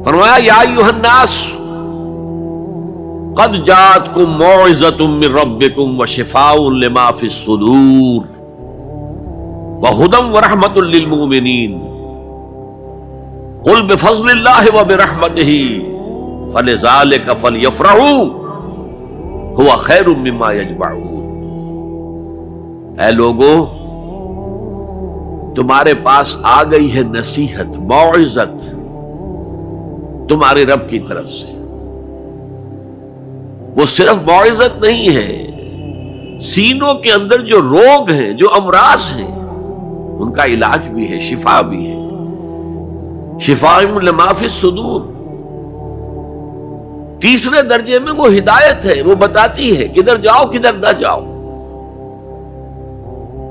فرمایا یا ایھا الناس قد جاءتکم موعظۃ من ربکم وشفاء لما فی الصدور وہدی ورحمۃ للمؤمنین قل بفضل اللہ وبرحمتہ فلذلک فلیفرحوا هو خیر مما یجمعون۔ اے لوگو، تمہارے پاس آ گئی ہے نصیحت، موعظت تمہارے رب کی طرف سے۔ وہ صرف موعظت نہیں ہے، سینوں کے اندر جو روگ ہیں، جو امراض ہیں، ان کا علاج بھی ہے، شفا بھی ہے۔ شفاء لما فی الصدور۔ تیسرے درجے میں وہ ہدایت ہے، وہ بتاتی ہے کدھر جاؤ کدھر نہ جاؤ۔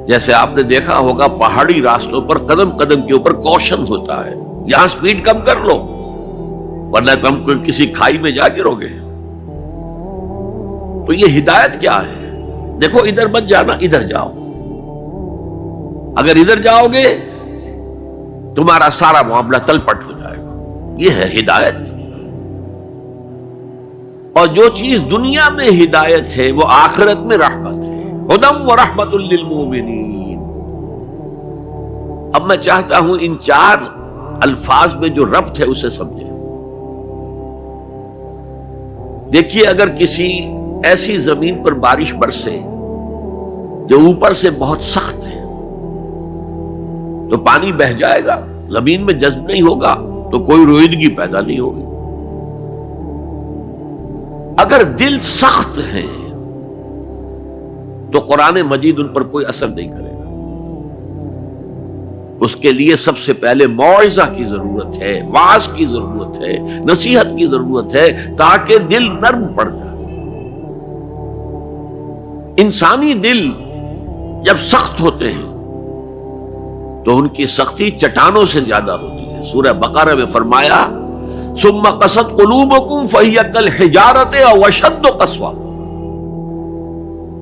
جیسے آپ نے دیکھا ہوگا پہاڑی راستوں پر قدم قدم کے اوپر کوشن ہوتا ہے، یہاں سپیڈ کم کر لو ورنہ تم کسی کھائی میں جا گرو گے۔ تو یہ ہدایت کیا ہے؟ دیکھو ادھر مت جانا، ادھر جاؤ، اگر ادھر جاؤ گے تمہارا سارا معاملہ تلپٹ ہو جائے گا۔ یہ ہے ہدایت۔ اور جو چیز دنیا میں ہدایت ہے وہ آخرت میں رحمت ہے، ہدی ورحمۃ للمؤمنین۔ اب میں چاہتا ہوں ان چار الفاظ میں جو ربط ہے اسے سمجھیں۔ دیکھیے، اگر کسی ایسی زمین پر بارش برسے جو اوپر سے بہت سخت ہے تو پانی بہہ جائے گا، زمین میں جذب نہیں ہوگا تو کوئی رویدگی پیدا نہیں ہوگی۔ اگر دل سخت ہے تو قرآن مجید ان پر کوئی اثر نہیں کرے گا۔ اس کے لیے سب سے پہلے موعظہ کی ضرورت ہے، واعظ کی ضرورت ہے، نصیحت کی ضرورت ہے، تاکہ دل نرم پڑ جائے۔ انسانی دل جب سخت ہوتے ہیں تو ان کی سختی چٹانوں سے زیادہ ہوتی ہے۔ سورہ بقرہ میں فرمایا ثم قست قلوبکم فہی کالحجارۃ او اشد قسوہ۔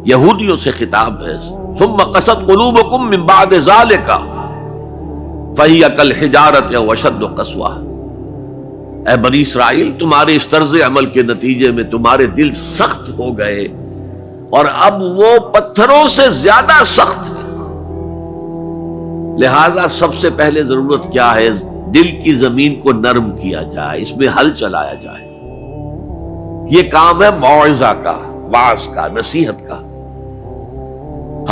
یہودیوں سے خطاب ہے، ثم قست قلوبکم من بعد ذلک فہی کالحجارۃ او اشد قسوہ۔ اے بنی اسرائیل، تمہارے اس طرز عمل کے نتیجے میں تمہارے دل سخت ہو گئے اور اب وہ پتھروں سے زیادہ سخت ہے۔ لہذا سب سے پہلے ضرورت کیا ہے؟ دل کی زمین کو نرم کیا جائے، اس میں ہل چلایا جائے۔ یہ کام ہے موعظہ کا، واعظ کا، نصیحت کا۔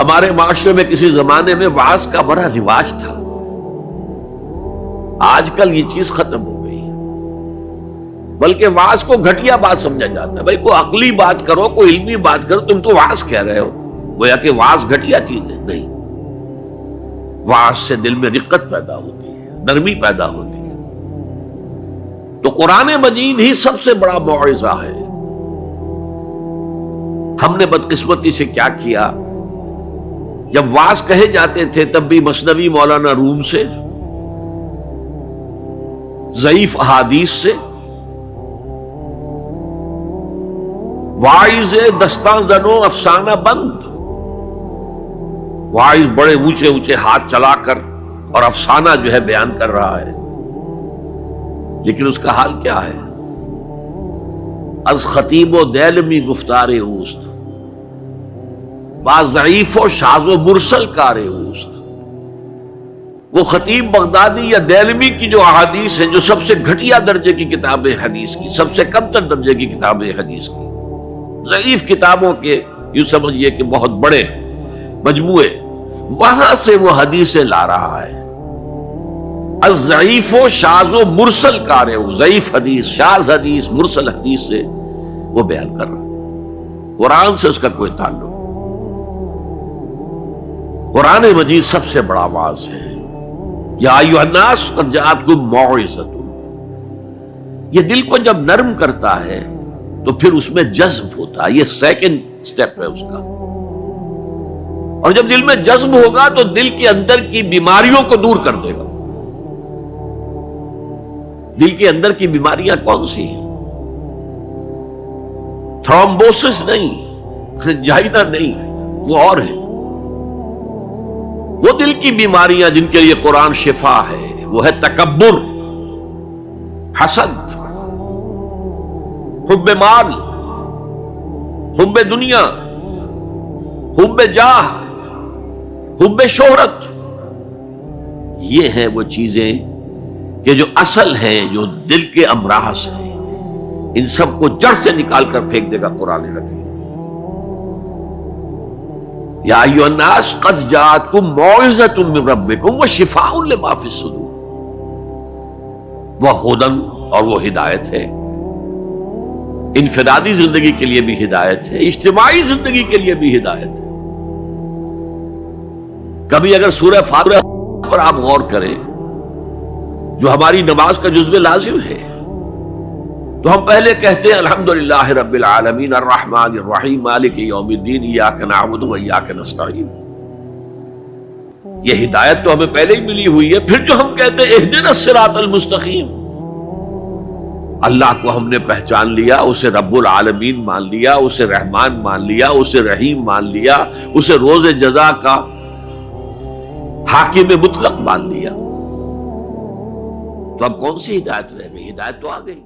ہمارے معاشرے میں کسی زمانے میں واعظ کا بڑا رواج تھا، آج کل یہ چیز ختم ہو گئی، بلکہ واعظ کو گھٹیا بات سمجھا جاتا ہے۔ بھائی کوئی عقلی بات کرو، کوئی علمی بات کرو، تم تو واعظ کہہ رہے ہو، گویا کہ واعظ گھٹیا چیز ہے۔ نہیں، واعظ سے دل میں رقت پیدا ہوتی ہے، نرمی پیدا ہوتی ہے۔ تو قرآن مجید ہی سب سے بڑا موعظہ ہے۔ ہم نے بدقسمتی سے کیا کیا، جب واعظ کہے جاتے تھے تب بھی مثنوی مولانا روم سے، ضعیف احادیث سے، واعظ دستاں زنو افسانہ بند، واعظ بڑے اونچے اونچے ہاتھ چلا کر اور افسانہ جو ہے بیان کر رہا ہے، لیکن اس کا حال کیا ہے؟ از خطیب و دیلمی گفتار اوست، با ضعیف و شاذ و مرسل کار اوست۔ وہ خطیب بغدادی یا دیلمی کی جو احادیث ہیں، جو سب سے گھٹیا درجے کی کتاب حدیث کی، سب سے کم تر درجے کی کتاب حدیث کی، ضعیف کتابوں کے یوں سمجھئے کہ بہت بڑے مجموعے، وہاں سے وہ حدیثیں لا رہا ہے۔ الضعیف و شاذ و مرسل کار ہو، ضعیف حدیث، شاذ حدیث، مرسل حدیث سے وہ بیان کر رہا ہے، قرآن سے اس کا کوئی تعلق۔ قرآن مجید سب سے بڑا واعظ ہے۔ یا ایھا الناس قد جاءتکم موعظۃ۔ یہ دل کو جب نرم کرتا ہے تو پھر اس میں جذب ہوتا ہے، یہ سیکنڈ سٹیپ ہے اس کا۔ اور جب دل میں جذب ہوگا تو دل کے اندر کی بیماریوں کو دور کر دے گا۔ دل کے اندر کی بیماریاں کون سی ہیں؟ تھرومبوسس نہیں، جائنا نہیں، وہ اور ہے۔ وہ دل کی بیماریاں جن کے لیے قرآن شفا ہے، وہ ہے تکبر، حسد، حب مال، حب دنیا، حب جاہ، حب شہرت، یہ ہیں وہ چیزیں کہ جو اصل ہیں، جو دل کے امراض ہیں، ان سب کو جڑ سے نکال کر پھینک دے گا قرآن حکیم۔ یا ایھا الناس قد جاءتکم موعظۃ من ربکم وشفاء لما فی الصدور، وہ ہدن، اور وہ ہدایت ہے، انفرادی زندگی کے لیے بھی ہدایت ہے، اجتماعی زندگی کے لیے بھی ہدایت ہے۔ کبھی اگر سورہ فاتحہ پر آپ غور کریں، جو ہماری نماز کا جزو لازم ہے، تو ہم پہلے کہتے ہیں الحمدللہ رب العالمین الرحمن الرحیم مالک یوم الدین ایاک نعبد و ایاک نستعین۔ یہ ہدایت تو ہمیں پہلے ہی ملی ہوئی ہے۔ پھر جو ہم کہتے ہیں اہدنا الصراط المستقیم، اللہ کو ہم نے پہچان لیا، اسے رب العالمین مان لیا، اسے رحمان مان لیا، اسے رحیم مان لیا، اسے روز جزا کا حاکم مطلق مان لیا، تو اب کون سی ہدایت رہ گئی؟ ہدایت تو آ گئی۔